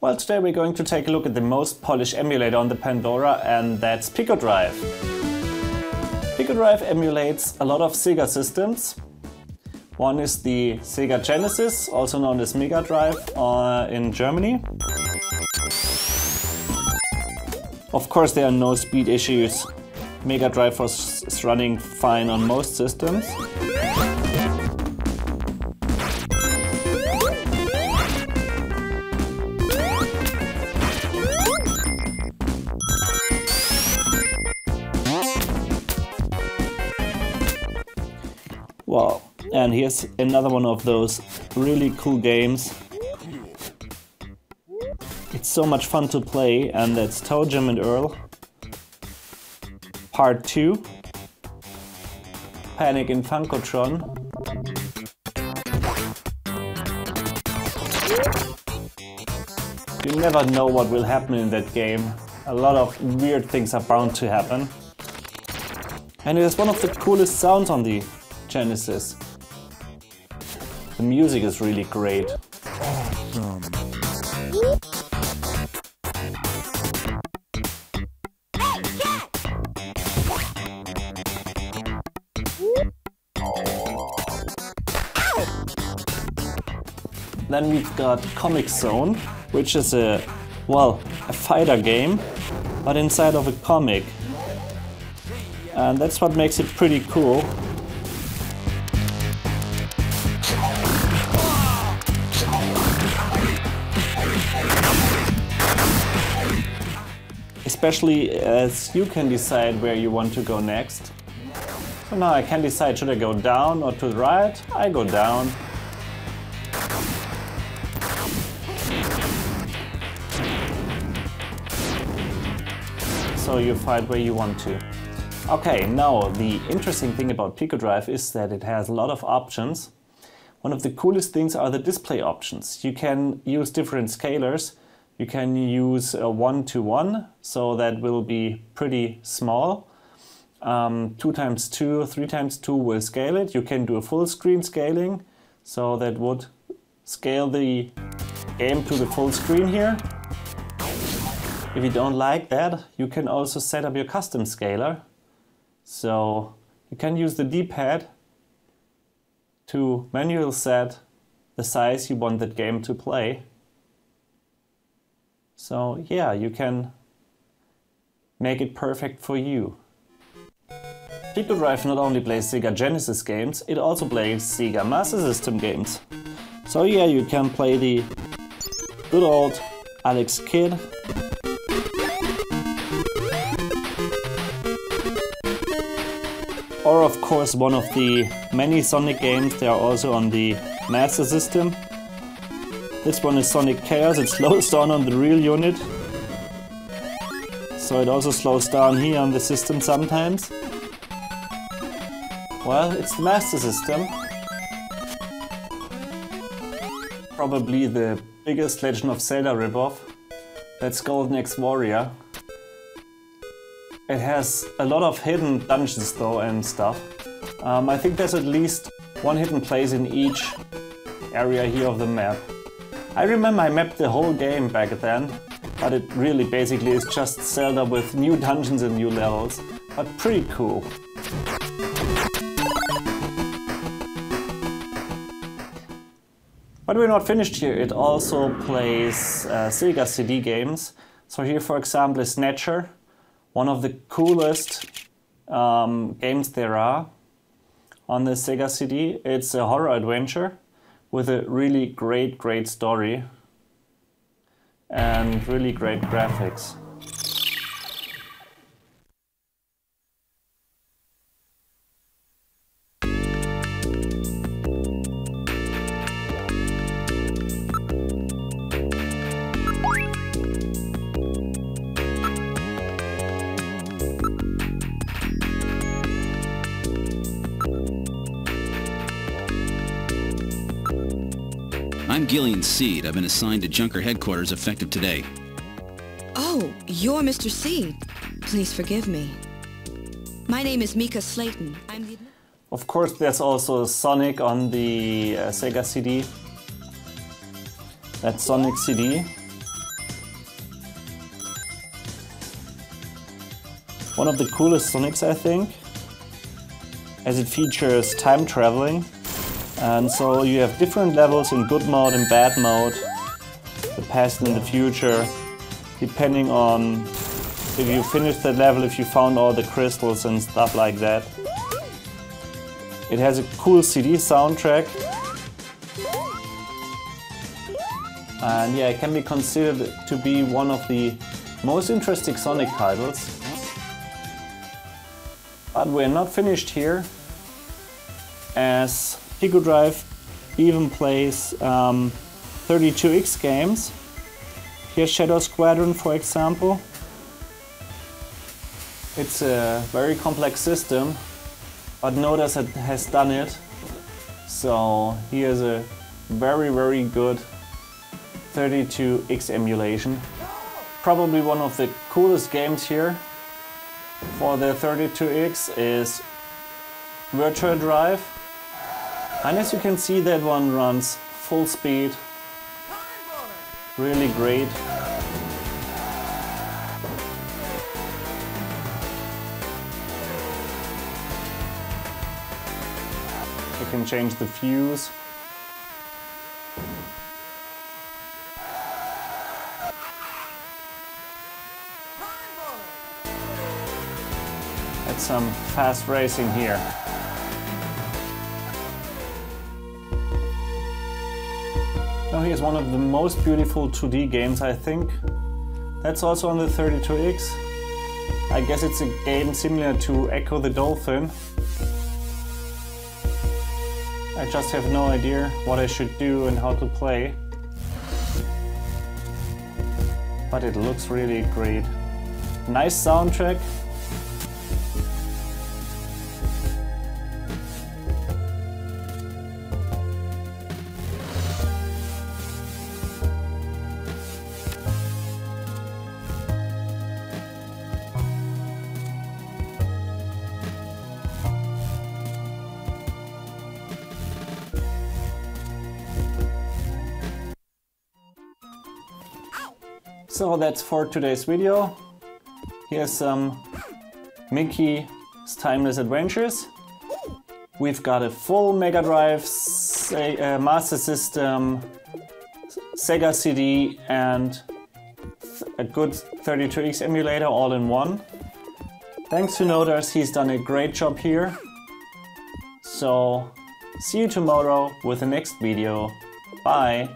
Well, today we're going to take a look at the most polished emulator on the Pandora, and that's PicoDrive. PicoDrive emulates a lot of Sega systems. One is the Sega Genesis, also known as MegaDrive in Germany. Of course, there are no speed issues. MegaDrive is running fine on most systems. Wow, and here's another one of those really cool games. It's so much fun to play, and that's Toe Jim and Earl Part 2, Panic in Funkotron. You never know what will happen in that game. A lot of weird things are bound to happen. And it is one of the coolest sounds on the Genesis. The music is really great. Then we've got Comic Zone, which is a fighter game, but inside of a comic. And that's what makes it pretty cool. Especially as you can decide where you want to go next. So now I can decide, should I go down or to the right? I go down. So you fight where you want to. Okay, now the interesting thing about PicoDrive is that it has a lot of options. One of the coolest things are the display options. You can use different scalars. You can use a 1:1, so that will be pretty small. 2x2, 3x2 will scale it. You can do a full screen scaling, so that would scale the game to the full screen here. If you don't like that, you can also set up your custom scaler. So you can use the D-pad to manually set the size you want that game to play. So yeah, you can make it perfect for you. PicoDrive not only plays Sega Genesis games, it also plays Sega Master System games. So yeah, you can play the good old Alex Kidd, or of course one of the many Sonic games that are also on the Master System. This one is Sonic Chaos. It slows down on the real unit, so it also slows down here on the system sometimes. Well, it's the Master System. Probably the biggest Legend of Zelda ripoff. That's Golden Axe Warrior. It has a lot of hidden dungeons though and stuff. I think there's at least one hidden place in each area here of the map. I remember I mapped the whole game back then, but it really basically is just Zelda with new dungeons and new levels, but pretty cool. But we're not finished here. It also plays SegaCD games. So here, for example, is Snatcher, one of the coolest games there are on the SegaCD. It's a horror adventure with a really great story and really great graphics. I'm Gillian Seed. I've been assigned to Junker headquarters effective today. Oh, you're Mr. Seed. Please forgive me. My name is Mika Slayton. I'm the... Of course, there's also Sonic on the Sega CD. That's Sonic CD. one of the coolest Sonics, I think, as it features time traveling. And so you have different levels in good mode and bad mode, the past and the future, depending on if you finished the level, if you found all the crystals and stuff like that. It has a cool CD soundtrack. And yeah, it can be considered to be one of the most interesting Sonic titles. But we're not finished here, as PicoDrive even plays 32X games. Here's Shadow Squadron, for example. It's a very complex system, but Notice has done it. So here's a very good 32X emulation. Probably one of the coolest games here for the 32X is Virtual Drive. And as you can see, that one runs full speed. Really great. You can change the fuse. That's some fast racing here. Now here's one of the most beautiful 2D games, I think. That's also on the 32X. I guess it's a game similar to Echo the Dolphin. I just have no idea what I should do and how to play. But it looks really great. Nice soundtrack. So that's for today's video. Here's some Mickey's Timeless Adventures. We've got a full MegaDrive, Master System, SegaCD and a good 32X emulator all in one. Thanks to Notice, he's done a great job here. So see you tomorrow with the next video. Bye!